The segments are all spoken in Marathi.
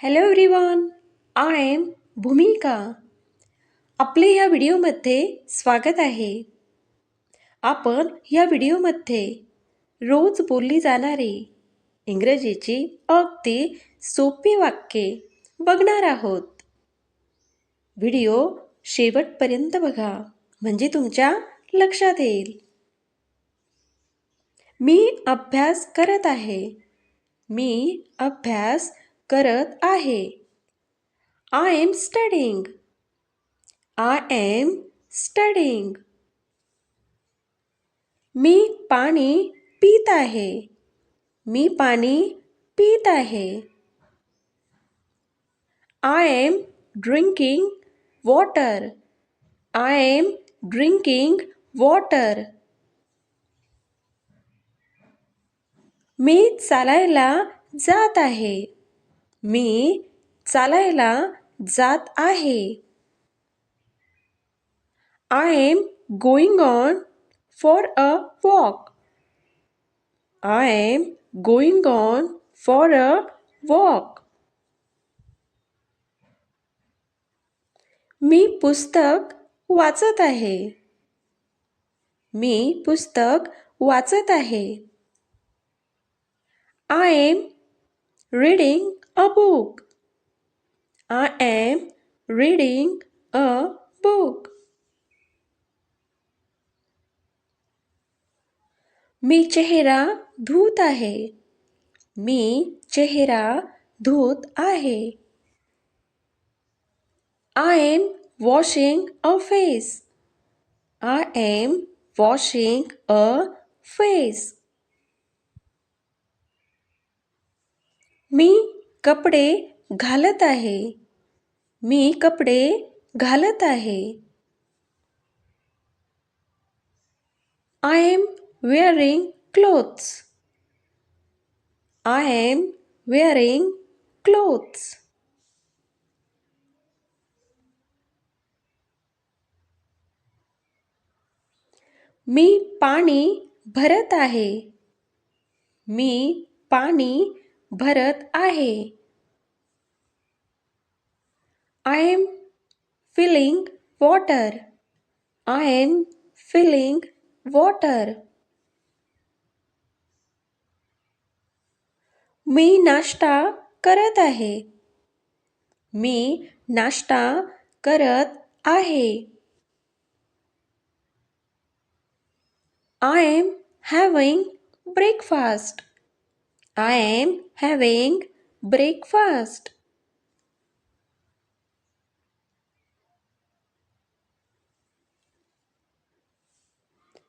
हॅलो एव्हरीवन, आय एम भूमिका. आपले ह्या व्हिडिओमध्ये स्वागत आहे. आपण ह्या व्हिडिओमध्ये रोज बोलली जाणारी इंग्रजीची अगदी सोपी वाक्ये बघणार आहोत. व्हिडिओ शेवटपर्यंत बघा म्हणजे तुमच्या लक्षात येईल. मी अभ्यास करत आहे. मी अभ्यास करत आहे. I am studying. I am studying. मी पाणी पीत आहे. मी पाणी पीत आहे. I am drinking water. I am drinking water. मी चालायला जात आहे. मी चालायला जात आहे. I am going on for a walk. I am going on for a walk. मी पुस्तक वाचत आहे. मी पुस्तक वाचत आहे. I am reading a book. I am reading a book. मी चेहरा धुत आहे. मी चेहरा धुत आहे. I am washing a face. I am washing a face. मी कपडे घालत आहे. मी कपडे घालत आहे. I am wearing clothes. I am wearing clothes. मी पाणी भरत आहे. मी पाणी भरत आहे. I am filling water. I am filling water. मी नाश्ता करत आहे. मी नाश्ता करत आहे. I am having breakfast. I am having breakfast.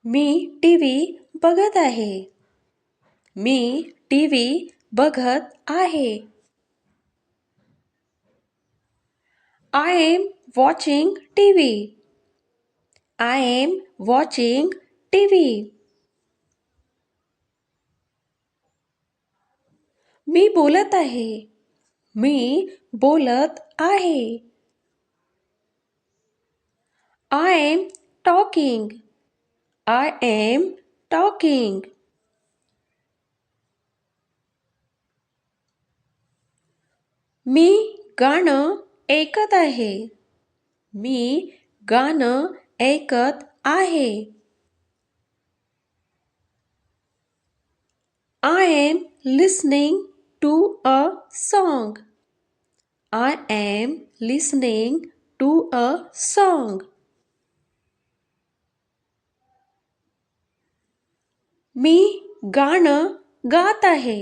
Me TV बघत आहे. मी टीव्ही बघत आहे. I am watching TV. I am watching TV. मी बोलत आहे. मी बोलत आहे. I am talking. I am talking. मी गाणं ऐकत आहे. मी गाणं ऐकत आहे. I am listening to a song. I am listening to a song. मी गाणं गात आहे.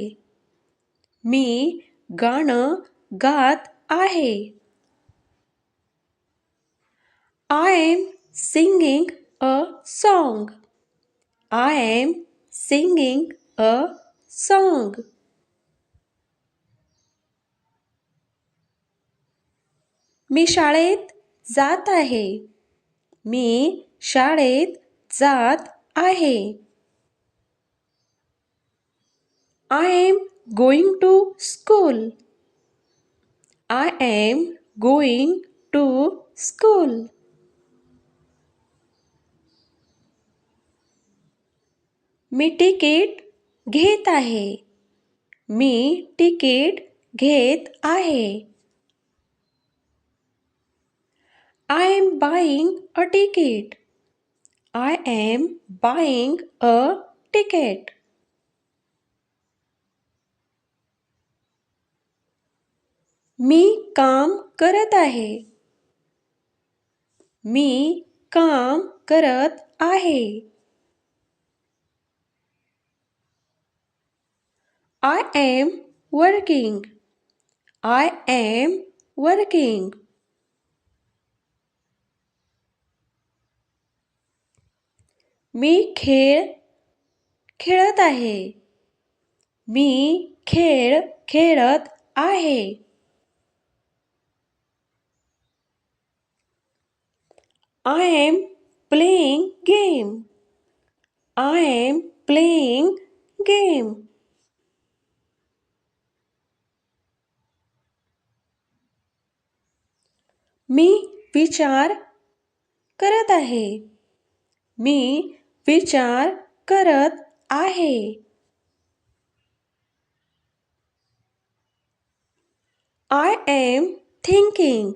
मी गाणं गात आहे. I am singing a song. I am singing a song. मी शाळेत जात आहे. मी शाळेत जात आहे. I am going to school. I am going to school. Me ticket घेत आहे. मी तिकीट घेत आहे. I am buying a ticket. I am buying a ticket. मी काम करत आहे. मी काम करत आहे. I am working. I am working. मी खेळ खेळत आहे. मी खेळ खेळत आहे. I am playing game. I am playing game. मी विचार करत आहे. मी विचार करत आहे. I am thinking.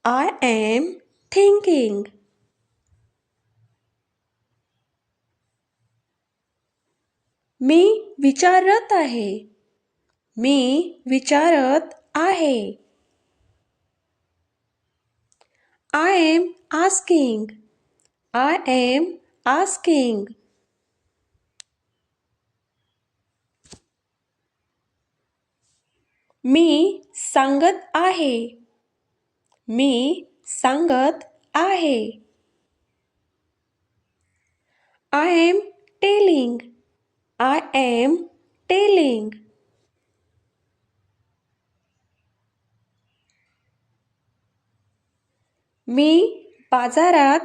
I am thinking. मी विचारत आहे. मी विचारत आहे. I am asking. I am asking. मी सांगत आहे. मी सांगत आहे. I am telling. I am telling. मी बाजारात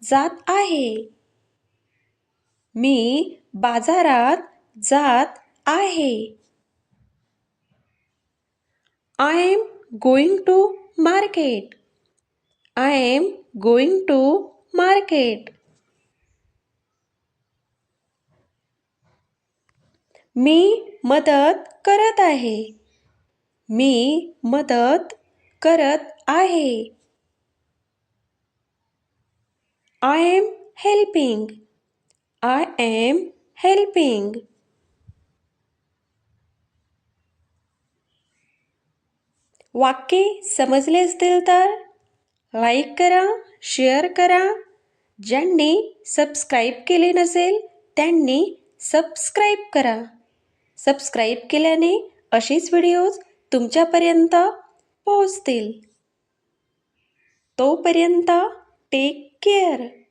जात आहे. मी बाजारात जात आहे. I am going to market. I am going to market. मी मदत करत आहे. मी मदत करत आहे. I am helping. I am helping. वाक्ये समजले असतील तर लाईक करा, शेअर करा. ज्यांनी सबस्क्राईब केले नसेल त्यांनी सबस्क्राईब करा. सबस्क्राईब केल्याने अशीच व्हिडिओज तुमच्यापर्यंत पोहोचतील. तोपर्यंत टेक केअर.